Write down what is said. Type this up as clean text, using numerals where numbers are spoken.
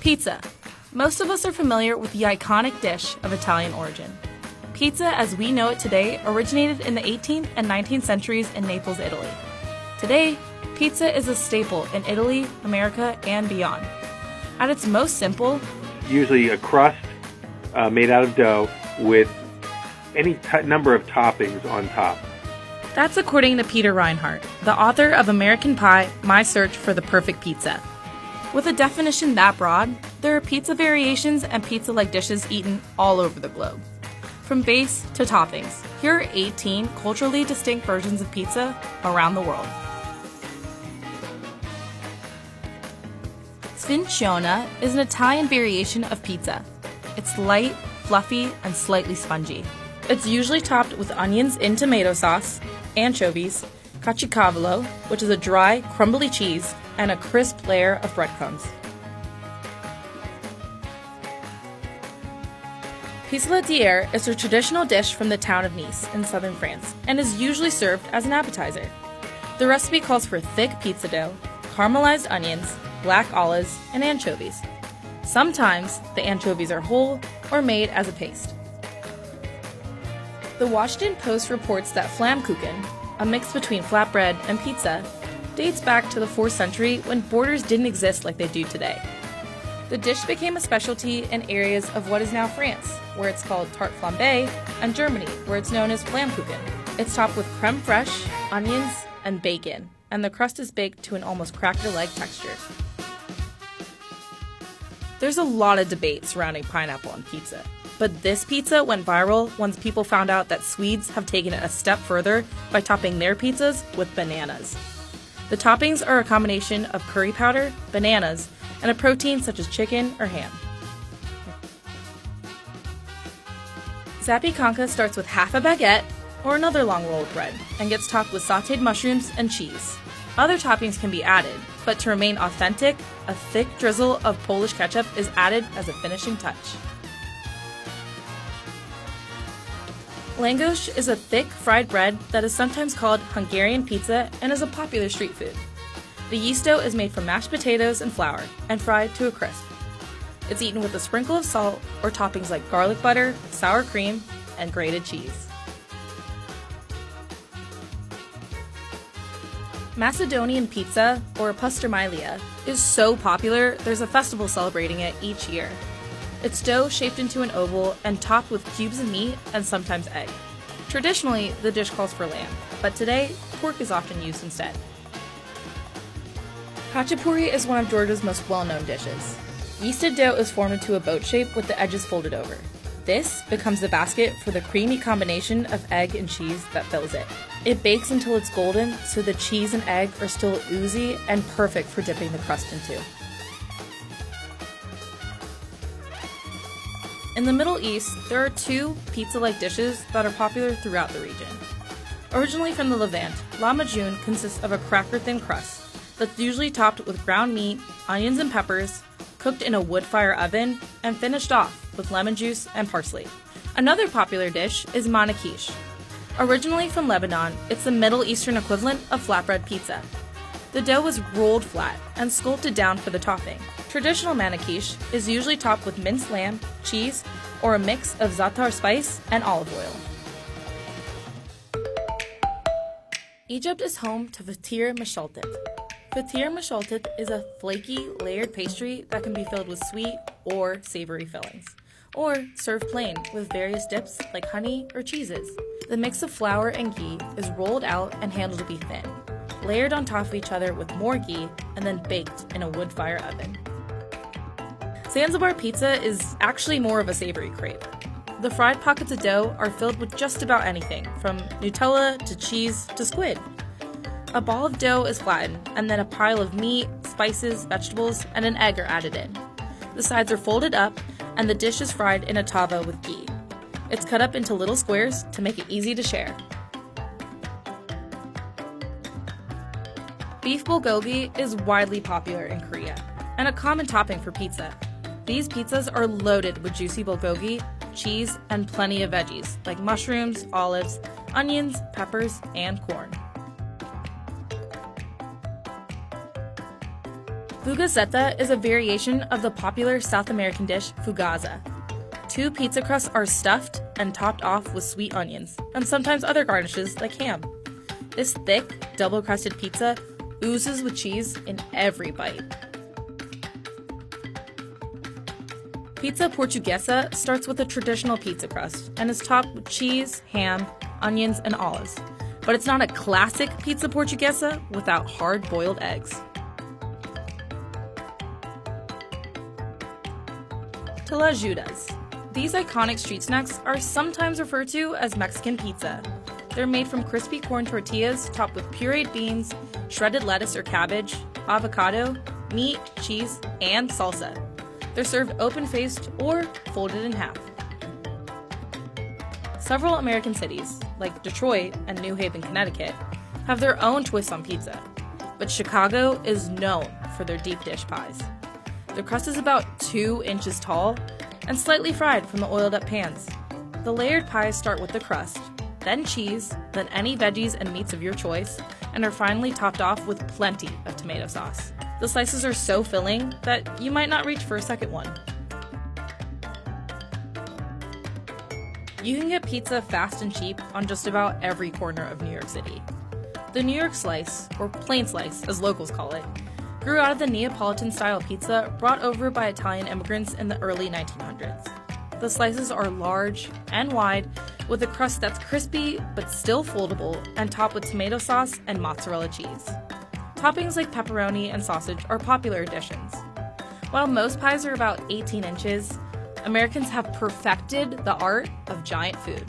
Pizza. Most of us are familiar with the iconic dish of Italian origin. Pizza, as we know it today, originated in the 18th and 19th centuries in Naples, Italy. Today, pizza is a staple in Italy, America, and beyond. At its most simple, usually a crust made out of dough with any number of toppings on top. That's according to Peter Reinhardt, the author of American Pie, My Search for the Perfect Pizza. With a definition that broad, there are pizza variations and pizza-like dishes eaten all over the globe. From base to toppings, here are 18 culturally distinct versions of pizza around the world. Sfinciona is an Italian variation of pizza. It's light, fluffy, and slightly spongy. It's usually topped with onions in tomato sauce, anchovies, caciocavallo, which is a dry, crumbly cheese, and a crisp layer of breadcrumbs. Pissolatiere is a traditional dish from the town of Nice in southern France and is usually served as an appetizer. The recipe calls for thick pizza dough, caramelized onions, black olives, and anchovies. Sometimes the anchovies are whole or made as a paste. The Washington Post reports that Flammkuchen, a mix between flatbread and pizza, dates back to the 4th century when borders didn't exist like they do today. The dish became a specialty in areas of what is now France, where it's called tarte flambée, and Germany, where it's known as Flammkuchen. It's topped with creme fraiche, onions, and bacon, and the crust is baked to an almost cracker-like texture. There's a lot of debate surrounding pineapple on pizza, but this pizza went viral once people found out that Swedes have taken it a step further by topping their pizzas with bananas. The toppings are a combination of curry powder, bananas, and a protein such as chicken or ham. Zapiekanka starts with half a baguette or another long roll of bread and gets topped with sautéed mushrooms and cheese. Other toppings can be added, but to remain authentic, a thick drizzle of Polish ketchup is added as a finishing touch. Langosz is a thick, fried bread that is sometimes called Hungarian pizza and is a popular street food. The yeast dough is made from mashed potatoes and flour and fried to a crisp. It's eaten with a sprinkle of salt or toppings like garlic butter, sour cream, and grated cheese. Macedonian pizza, or pastermilia, is so popular there's a festival celebrating it each year. It's dough shaped into an oval and topped with cubes of meat and sometimes egg. Traditionally, the dish calls for lamb, but today, pork is often used instead. Khachapuri is one of Georgia's most well-known dishes. Yeasted dough is formed into a boat shape with the edges folded over. This becomes the basket for the creamy combination of egg and cheese that fills it. It bakes until it's golden, so the cheese and egg are still oozy and perfect for dipping the crust into. In the Middle East, there are two pizza-like dishes that are popular throughout the region. Originally from the Levant, lahmacun consists of a cracker-thin crust that's usually topped with ground meat, onions and peppers, cooked in a wood-fire oven, and finished off with lemon juice and parsley. Another popular dish is manakish. Originally from Lebanon, it's the Middle Eastern equivalent of flatbread pizza. The dough is rolled flat and sculpted down for the topping. Traditional manakish is usually topped with minced lamb, cheese, or a mix of za'atar spice and olive oil. Egypt is home to fatir mashaltat. Fatir mashaltat is a flaky, layered pastry that can be filled with sweet or savory fillings, or served plain with various dips like honey or cheeses. The mix of flour and ghee is rolled out and handled to be thin, layered on top of each other with more ghee, and then baked in a wood-fire oven. Zanzibar pizza is actually more of a savory crepe. The fried pockets of dough are filled with just about anything, from Nutella to cheese to squid. A ball of dough is flattened, and then a pile of meat, spices, vegetables, and an egg are added in. The sides are folded up, and the dish is fried in a tava with ghee. It's cut up into little squares to make it easy to share. Beef bulgogi is widely popular in Korea, and a common topping for pizza. These pizzas are loaded with juicy bulgogi, cheese, and plenty of veggies, like mushrooms, olives, onions, peppers, and corn. Fugazeta is a variation of the popular South American dish fugaza. 2 pizza crusts are stuffed and topped off with sweet onions, and sometimes other garnishes like ham. This thick, double-crusted pizza oozes with cheese in every bite. Pizza Portuguesa starts with a traditional pizza crust and is topped with cheese, ham, onions, and olives. But it's not a classic Pizza Portuguesa without hard-boiled eggs. Tlajudas. These iconic street snacks are sometimes referred to as Mexican pizza. They're made from crispy corn tortillas topped with pureed beans, shredded lettuce or cabbage, avocado, meat, cheese, and salsa. They're served open-faced or folded in half. Several American cities, like Detroit and New Haven, Connecticut, have their own twist on pizza, but Chicago is known for their deep dish pies. The crust is about 2 inches tall and slightly fried from the oiled up pans. The layered pies start with the crust, then cheese, then any veggies and meats of your choice, and are finally topped off with plenty of tomato sauce. The slices are so filling that you might not reach for a second one. You can get pizza fast and cheap on just about every corner of New York City. The New York slice, or plain slice as locals call it, grew out of the Neapolitan-style pizza brought over by Italian immigrants in the early 1900s. The slices are large and wide, with a crust that's crispy but still foldable and topped with tomato sauce and mozzarella cheese. Toppings like pepperoni and sausage are popular additions. While most pies are about 18 inches, Americans have perfected the art of giant food.